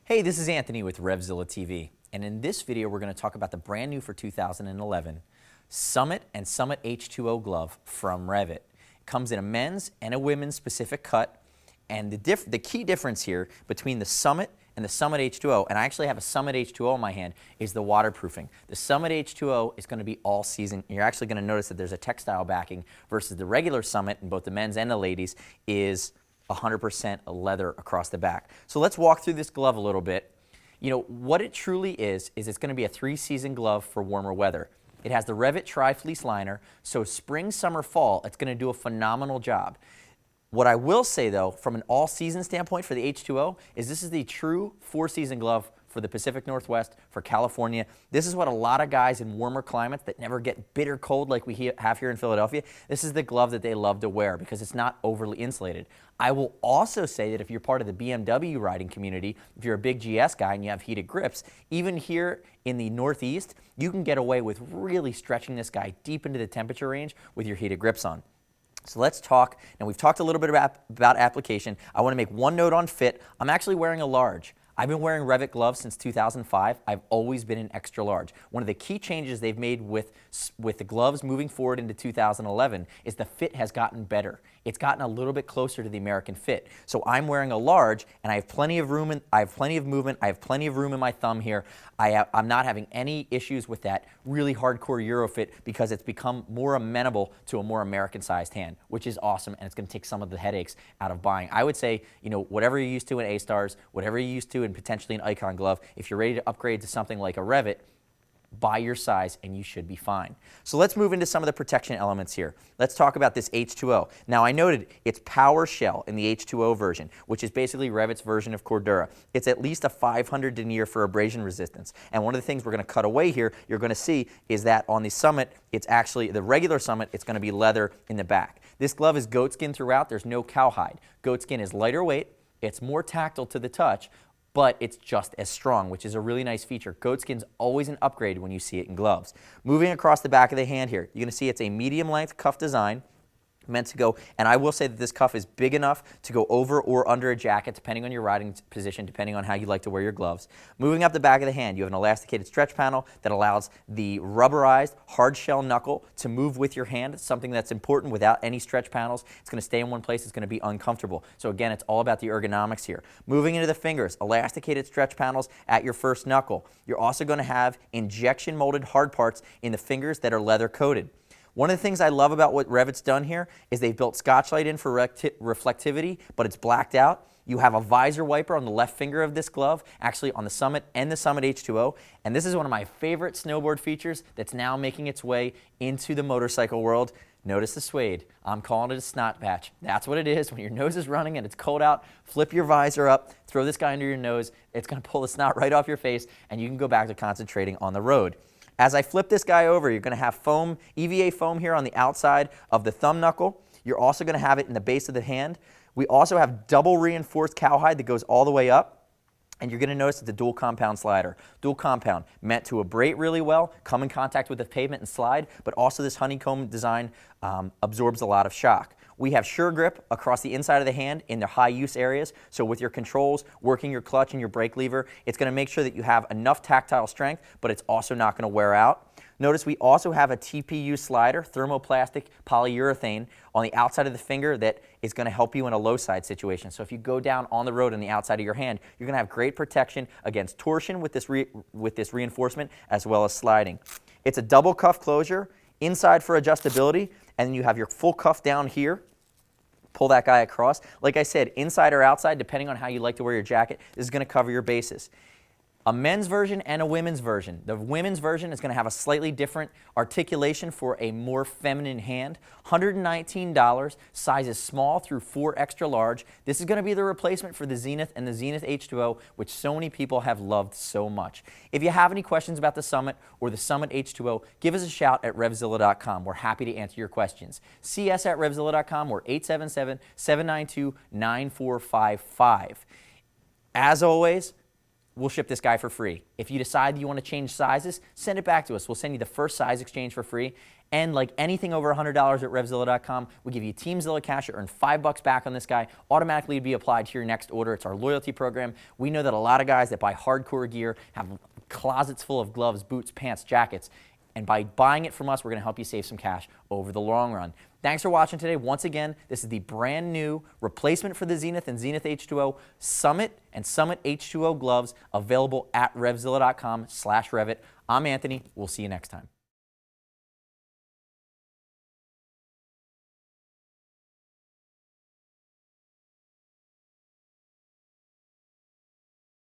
Hey, this is Anthony with RevZilla TV, and in this video we're going to talk about the brand new for 2011 Summit and Summit H2O glove from REV'IT. It comes in a men's and a women's specific cut, and the key difference here between the Summit and the Summit H2O, and I actually have a Summit H2O in my hand, is the waterproofing. The Summit H2O is going to be all season. You're actually going to notice that there's a textile backing versus the regular Summit in both the men's and the ladies is 100% leather across the back. So let's walk through this glove a little bit. You know, what it truly is it's going to be a 3-season glove for warmer weather. It has the REV'IT Tri-Fleece liner, so spring, summer, fall, it's going to do a phenomenal job. What I will say though, from an all-season standpoint for the H2O, is this is the true 4-season glove for the Pacific Northwest, for California. This is what a lot of guys in warmer climates that never get bitter cold like we have here in Philadelphia, this is the glove that they love to wear because it's not overly insulated. I will also say that if you're part of the BMW riding community, if you're a big GS guy and you have heated grips, even here in the Northeast, you can get away with really stretching this guy deep into the temperature range with your heated grips on. So let's talk, and we've talked a little bit about application. I want to make one note on fit. I'm actually wearing a large. I've been wearing REV'IT gloves since 2005. I've always been an extra large. One of the key changes they've made with the gloves moving forward into 2011 is the fit has gotten better. It's gotten a little bit closer to the American fit. So I'm wearing a large, and I have plenty of room, I have plenty of movement, I have plenty of room in my thumb here. I'm not having any issues with that really hardcore Euro fit because it's become more amenable to a more American-sized hand, which is awesome, and it's going to take some of the headaches out of buying. I would say, you know, whatever you're used to in A-Stars, whatever you're used to in potentially an Icon glove, if you're ready to upgrade to something like a REV'IT, buy your size and you should be fine. So let's move into some of the protection elements here. Let's talk about this H2O. Now I noted it's power shell in the H2O version, which is basically REV'IT's version of Cordura. It's at least a 500 denier for abrasion resistance. And one of the things we're going to cut away here, you're going to see, is that on the Summit, it's actually, the regular Summit, it's going to be leather in the back. This glove is goatskin throughout. There's no cowhide. Goatskin is lighter weight. It's more tactile to the touch, but it's just as strong, which is a really nice feature. Goatskin's always an upgrade when you see it in gloves. Moving across the back of the hand here, you're going to see it's a medium length cuff design meant to go, and I will say that this cuff is big enough to go over or under a jacket depending on your riding position, depending on how you like to wear your gloves. Moving up the back of the hand, you have an elasticated stretch panel that allows the rubberized hard shell knuckle to move with your hand, something that's important. Without any stretch panels, it's going to stay in one place, it's going to be uncomfortable. So again, it's all about the ergonomics here. Moving into the fingers, elasticated stretch panels at your first knuckle. You're also going to have injection molded hard parts in the fingers that are leather coated. One of the things I love about what REV'IT's done here is they've built Scotchlite in for reflectivity, but it's blacked out. You have a visor wiper on the left finger of this glove, actually on the Summit and the Summit H2O, and this is one of my favorite snowboard features that's now making its way into the motorcycle world. Notice the suede. I'm calling it a snot patch. That's what it is. When your nose is running and it's cold out, flip your visor up, throw this guy under your nose. It's going to pull the snot right off your face, and you can go back to concentrating on the road. As I flip this guy over, you're going to have foam, EVA foam here on the outside of the thumb knuckle. You're also going to have it in the base of the hand. We also have double reinforced cowhide that goes all the way up. And you're going to notice it's a dual compound slider. Dual compound, meant to abrade really well, come in contact with the pavement and slide, but also this honeycomb design absorbs a lot of shock. We have sure grip across the inside of the hand in the high use areas. So with your controls, working your clutch and your brake lever, it's going to make sure that you have enough tactile strength, but it's also not going to wear out. Notice we also have a TPU slider, thermoplastic polyurethane, on the outside of the finger that is going to help you in a low side situation. So if you go down on the road on the outside of your hand, you're going to have great protection against torsion with this reinforcement as well as sliding. It's a double cuff closure, inside for adjustability, and then you have your full cuff down here. Pull that guy across. Like I said, inside or outside, depending on how you like to wear your jacket, this is going to cover your bases. A men's version and a women's version. The women's version is going to have a slightly different articulation for a more feminine hand. $119, size is small through 4 extra large. This is going to be the replacement for the Zenith and the Zenith H2O, which so many people have loved so much. If you have any questions about the Summit or the Summit H2O, give us a shout at RevZilla.com. We're happy to answer your questions. See us at RevZilla.com or 877-792-9455. As always, we'll ship this guy for free. If you decide you want to change sizes, send it back to us. We'll send you the first size exchange for free. And like anything over $100 at RevZilla.com, we give you TeamZilla cash. You earn $5 back on this guy, automatically be applied to your next order. It's our loyalty program. We know that a lot of guys that buy hardcore gear have closets full of gloves, boots, pants, jackets. And by buying it from us, we're going to help you save some cash over the long run. Thanks for watching today. Once again, this is the brand new replacement for the Zenith and Zenith H2O Summit and Summit H2O gloves available at RevZilla.com/RevIt. I'm Anthony. We'll see you next time.